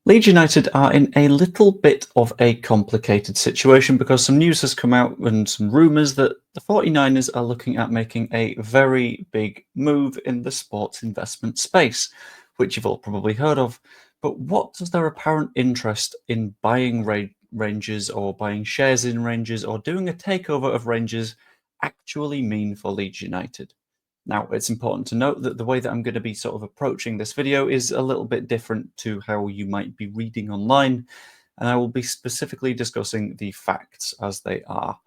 Leeds United are in a little bit of a complicated situation because some news has come out and some rumours that the 49ers are looking at making a very big move in the sports investment space, which you've all probably heard of. But what does their apparent interest in buying Rangers or buying shares in Rangers or doing a takeover of Rangers actually mean for Leeds United? Now, it's important to note that the way that I'm going to be sort of approaching this video is a little bit different to how you might be reading online, and I will be specifically discussing the facts as they are.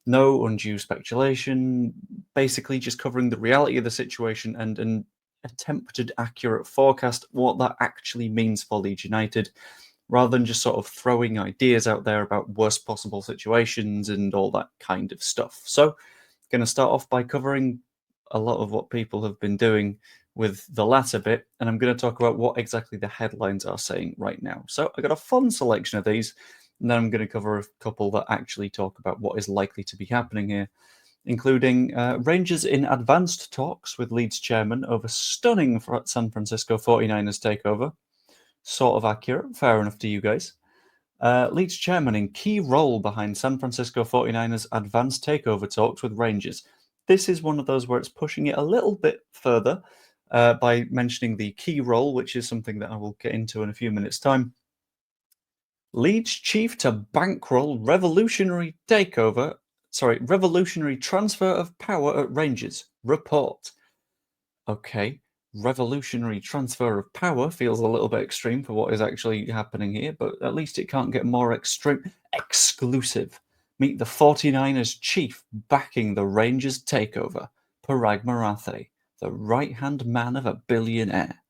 No undue speculation, basically just covering the reality of the situation and an attempted accurate forecast what that actually means for Leeds United, rather than just sort of throwing ideas out there about worst possible situations and all that kind of stuff. So, going to start off by covering a lot of what people have been doing with the latter bit, and I'm going to talk about what exactly the headlines are saying right now. So I got a fun selection of these, and then I'm going to cover a couple that actually talk about what is likely to be happening here, including Rangers in advanced talks with Leeds chairman over stunning San Francisco 49ers takeover. Sort of accurate, fair enough to you guys. Leeds chairman in key role behind San Francisco 49ers advanced takeover talks with Rangers. This is one of those where it's pushing it a little bit further by mentioning the key role, which is something that I will get into in a few minutes' time. Leeds chief to bankroll revolutionary transfer of power at Rangers. Report. Okay, revolutionary transfer of power feels a little bit extreme for what is actually happening here, but at least it can't get more extreme. Exclusive. Meet the 49ers chief backing the Rangers takeover, Paraag Marathe, the right-hand man of a billionaire.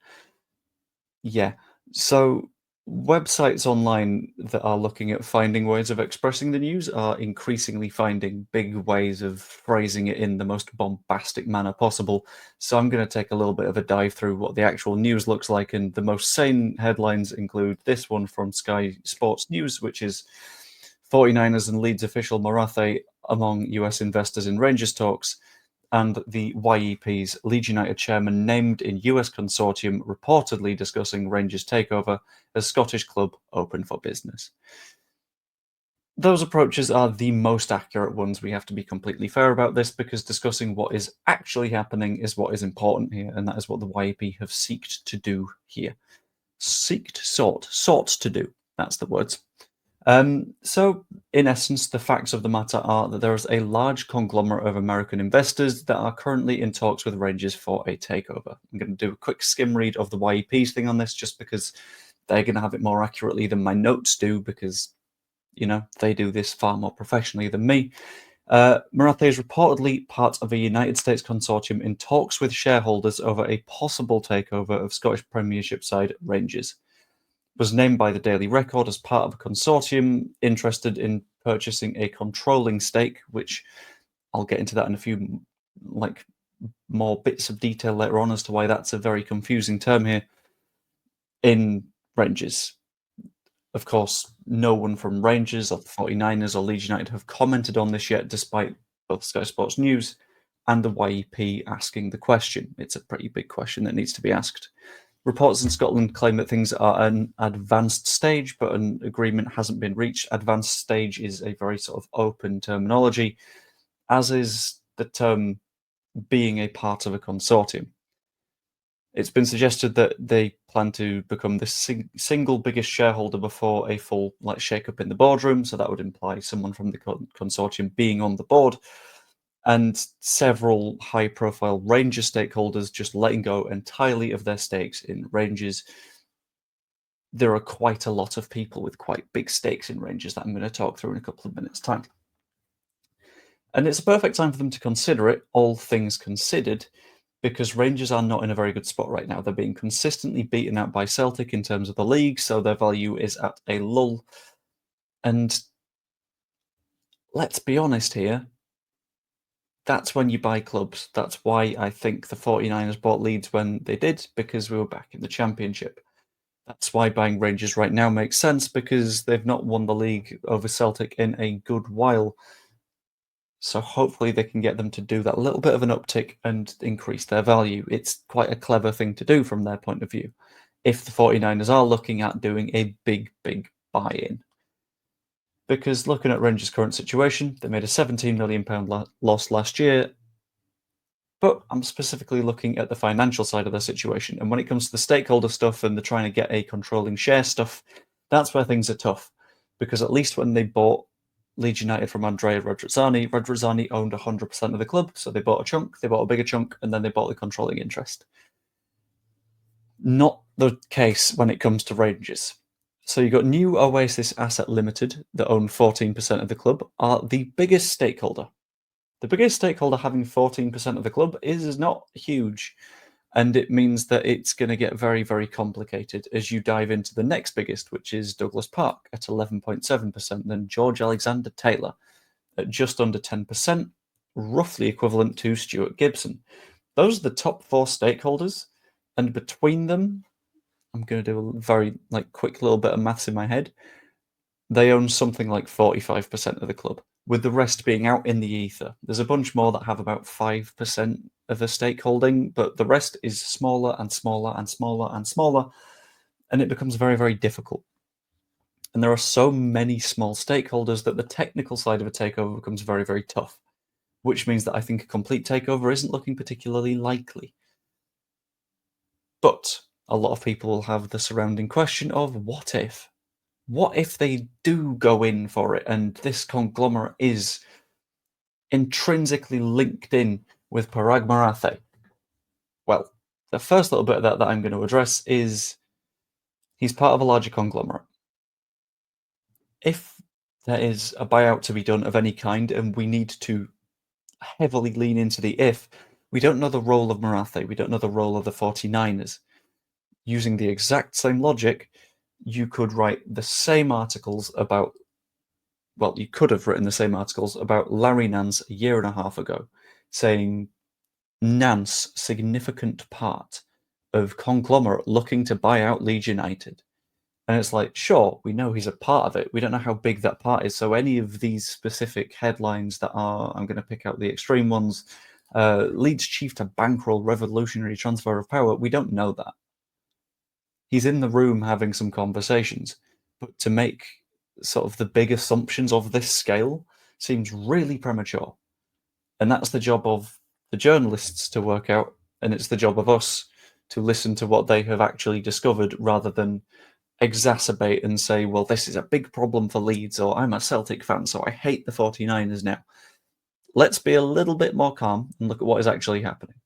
Yeah, so websites online that are looking at finding ways of expressing the news are increasingly finding big ways of phrasing it in the most bombastic manner possible. So I'm going to take a little bit of a dive through what the actual news looks like, and the most sane headlines include this one from Sky Sports News, which is 49ers and Leeds official Marathe among US investors in Rangers talks, and the YEP's Leeds United chairman named in US consortium reportedly discussing Rangers takeover as Scottish club open for business. Those approaches are the most accurate ones. We have to be completely fair about this because discussing what is actually happening is what is important here, and that is what the YEP have sought to do here. Sought to do. That's the words. So, in essence, the facts of the matter are that there is a large conglomerate of American investors that are currently in talks with Rangers for a takeover. I'm going to do a quick skim read of the YEP's thing on this just because they're going to have it more accurately than my notes do, because, they do this far more professionally than me. Marathe is reportedly part of a United States consortium in talks with shareholders over a possible takeover of Scottish Premiership side Rangers. Was named by the Daily Record as part of a consortium interested in purchasing a controlling stake, which I'll get into that in a few more bits of detail later on as to why that's a very confusing term here, in Rangers. Of course, no one from Rangers or the 49ers or Leeds United have commented on this yet, despite both Sky Sports News and the YEP asking the question. It's a pretty big question that needs to be asked. Reports in Scotland claim that things are at an advanced stage, but an agreement hasn't been reached. Advanced stage is a very sort of open terminology, as is the term being a part of a consortium. It's been suggested that they plan to become the single biggest shareholder before a full shake-up in the boardroom, so that would imply someone from the consortium being on the board, and several high-profile Rangers stakeholders just letting go entirely of their stakes in Rangers. There are quite a lot of people with quite big stakes in Rangers that I'm going to talk through in a couple of minutes' time. And it's a perfect time for them to consider it, all things considered, because Rangers are not in a very good spot right now. They're being consistently beaten out by Celtic in terms of the league, so their value is at a lull. And let's be honest here, that's when you buy clubs. That's why I think the 49ers bought Leeds when they did, because we were back in the Championship. That's why buying Rangers right now makes sense, because they've not won the league over Celtic in a good while. So hopefully they can get them to do that little bit of an uptick and increase their value. It's quite a clever thing to do from their point of view. if the 49ers are looking at doing a big buy-in. Because looking at Rangers' current situation, they made a £17 million loss last year, but I'm specifically looking at the financial side of the situation. And when it comes to the stakeholder stuff and they're trying to get a controlling share stuff, that's where things are tough. Because at least when they bought Leeds United from Andrea Radrizzani owned 100% of the club, so they bought a chunk, they bought a bigger chunk, and then they bought the controlling interest. Not the case when it comes to Rangers. So you've got New Oasis Asset Limited that own 14% of the club, are the biggest stakeholder. The biggest stakeholder having 14% of the club is not huge, and it means that it's going to get very complicated as you dive into the next biggest, which is Douglas Park at 11.7%, then George Alexander Taylor at just under 10%, roughly equivalent to Stuart Gibson. Those are the top 4 stakeholders, and between them, I'm going to do a very quick little bit of maths in my head. They own something like 45% of the club, with the rest being out in the ether. There's a bunch more that have about 5% of a stakeholding, but the rest is smaller and smaller and smaller and smaller, and it becomes very difficult. And there are so many small stakeholders that the technical side of a takeover becomes very tough, which means that I think a complete takeover isn't looking particularly likely. But a lot of people will have the surrounding question of what if? What if they do go in for it and this conglomerate is intrinsically linked in with Paraag Marathe? Well, the first little bit of that I'm going to address is he's part of a larger conglomerate. If there is a buyout to be done of any kind and we need to heavily lean into the if, we don't know the role of Marathe, we don't know the role of the 49ers. Using the exact same logic, you could write the same articles about, well, you could have written the same articles about Larry Nance a year and a half ago, saying Nance, significant part of conglomerate looking to buy out Leeds United. And it's like, sure, we know he's a part of it. We don't know how big that part is. So any of these specific headlines that are, I'm going to pick out the extreme ones, Leeds chief to bankroll revolutionary transfer of power, we don't know that. He's in the room having some conversations, but to make sort of the big assumptions of this scale seems really premature. And that's the job of the journalists to work out, and it's the job of us to listen to what they have actually discovered rather than exacerbate and say, well, this is a big problem for Leeds, or I'm a Celtic fan, so I hate the 49ers now. Let's be a little bit more calm and look at what is actually happening.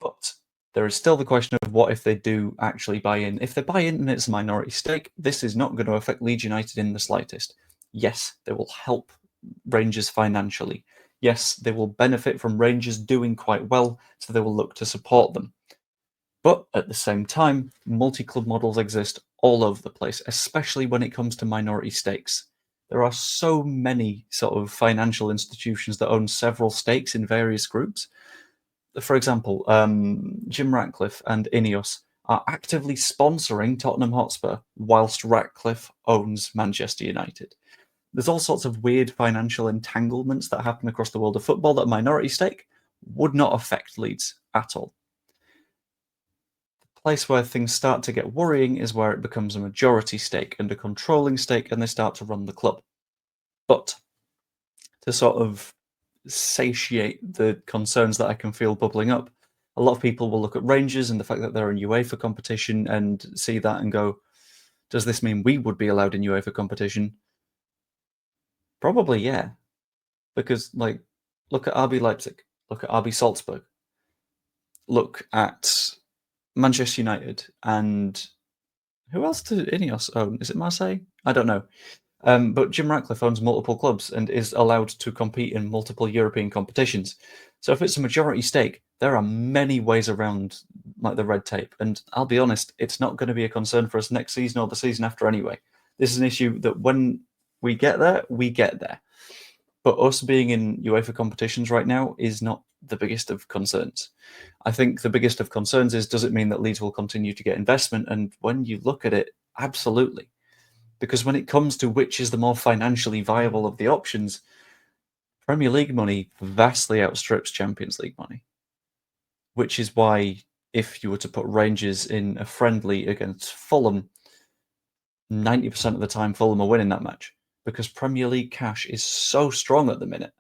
But there is still the question of what if they do actually buy in. If they buy in and it's a minority stake, this is not going to affect Leeds United in the slightest. Yes, they will help Rangers financially. Yes, they will benefit from Rangers doing quite well, so they will look to support them. But at the same time, multi-club models exist all over the place, especially when it comes to minority stakes. There are so many sort of financial institutions that own several stakes in various groups. For example, Jim Ratcliffe and Ineos are actively sponsoring Tottenham Hotspur whilst Ratcliffe owns Manchester United. There's all sorts of weird financial entanglements that happen across the world of football that a minority stake would not affect Leeds at all. The place where things start to get worrying is where it becomes a majority stake and a controlling stake and they start to run the club. But to sort of satiate the concerns that I can feel bubbling up, a lot of people will look at Rangers and the fact that they're in UEFA competition and see that and go, does this mean we would be allowed in UEFA competition? Probably, yeah. Because, look at RB Leipzig, look at RB Salzburg, look at Manchester United, and who else do Ineos own? Is it Marseille? I don't know. But Jim Ratcliffe owns multiple clubs and is allowed to compete in multiple European competitions. So if it's a majority stake, there are many ways around the red tape. And I'll be honest, it's not going to be a concern for us next season or the season after anyway. This is an issue that when we get there, we get there. But us being in UEFA competitions right now is not the biggest of concerns. I think the biggest of concerns is, does it mean that Leeds will continue to get investment? And when you look at it, absolutely. Because when it comes to which is the more financially viable of the options, Premier League money vastly outstrips Champions League money. Which is why if you were to put Rangers in a friendly against Fulham, 90% of the time Fulham are winning that match because Premier League cash is so strong at the minute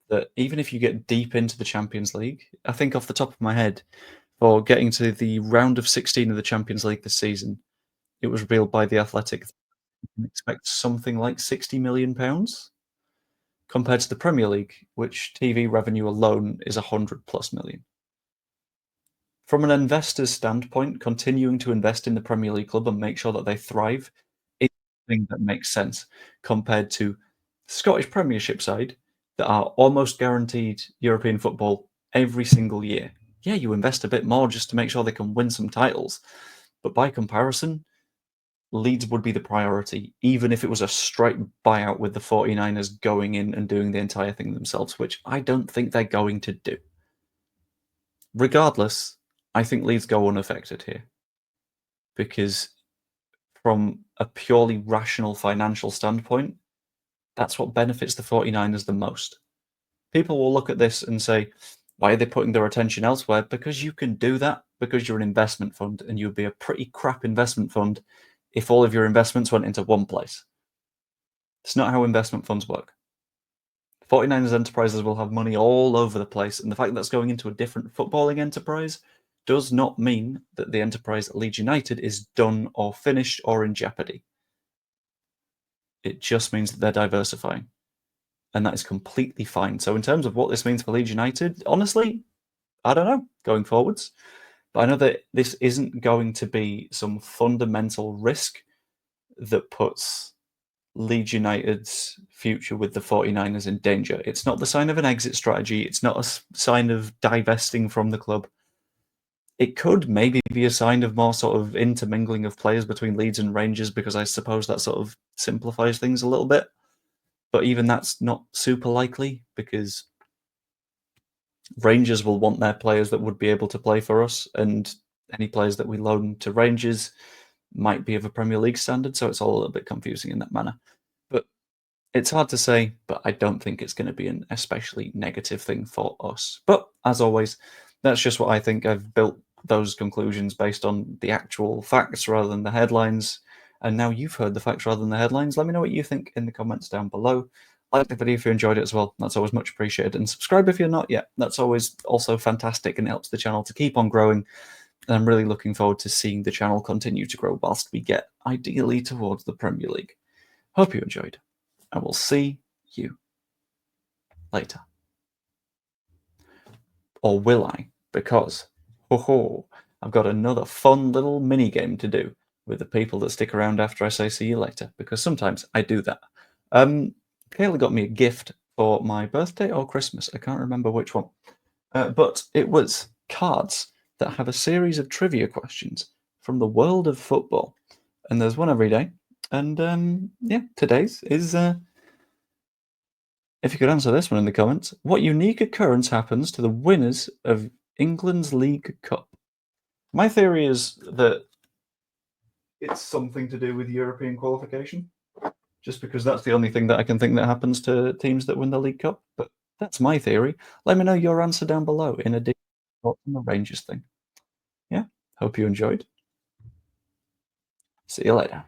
that even if you get deep into the Champions League, I think off the top of my head, for getting to the round of 16 of the Champions League this season, it was revealed by The Athletic that you can expect something like £60 million compared to the Premier League, which TV revenue alone is 100 plus million. From an investor's standpoint, continuing to invest in the Premier League club and make sure that they thrive is something that makes sense compared to Scottish Premiership side that are almost guaranteed European football every single year. Yeah, you invest a bit more just to make sure they can win some titles, but by comparison, Leeds would be the priority, even if it was a straight buyout with the 49ers going in and doing the entire thing themselves, which I don't think they're going to do. Regardless, I think Leeds go unaffected here because from a purely rational financial standpoint, that's what benefits the 49ers the most. People will look at this and say, why are they putting their attention elsewhere? Because you can do that because you're an investment fund and you'd be a pretty crap investment fund if all of your investments went into one place. It's not how investment funds work. 49ers enterprises will have money all over the place, and the fact that that's going into a different footballing enterprise does not mean that the enterprise at Leeds United is done or finished or in jeopardy. It just means that they're diversifying, and that is completely fine. So in terms of what this means for Leeds United, honestly, I don't know going forwards. But I know that this isn't going to be some fundamental risk that puts Leeds United's future with the 49ers in danger. It's not the sign of an exit strategy. It's not a sign of divesting from the club. It could maybe be a sign of more sort of intermingling of players between Leeds and Rangers because I suppose that sort of simplifies things a little bit. But even that's not super likely because Rangers will want their players that would be able to play for us, and any players that we loan to Rangers might be of a Premier League standard, so it's all a little bit confusing in that manner. But it's hard to say, but I don't think it's going to be an especially negative thing for us. But as always, that's just what I think. I've built those conclusions based on the actual facts rather than the headlines. And now you've heard the facts rather than the headlines. Let me know what you think in the comments down below. Like the video if you enjoyed it as well. That's always much appreciated. And subscribe if you're not yet. That's always also fantastic and helps the channel to keep on growing. And I'm really looking forward to seeing the channel continue to grow whilst we get ideally towards the Premier League. Hope you enjoyed. I will see you later. Or will I? Because, I've got another fun little mini game to do with the people that stick around after I say see you later, because sometimes I do that. Kayla got me a gift for my birthday or Christmas. I can't remember which one. But it was cards that have a series of trivia questions from the world of football. And there's one every day. And yeah, today's is if you could answer this one in the comments, what unique occurrence happens to the winners of England's League Cup? My theory is that it's something to do with European qualification, just because that's the only thing that I can think that happens to teams that win the League Cup. But that's my theory. Let me know your answer down below in addition to the Rangers thing. Yeah, hope you enjoyed. See you later.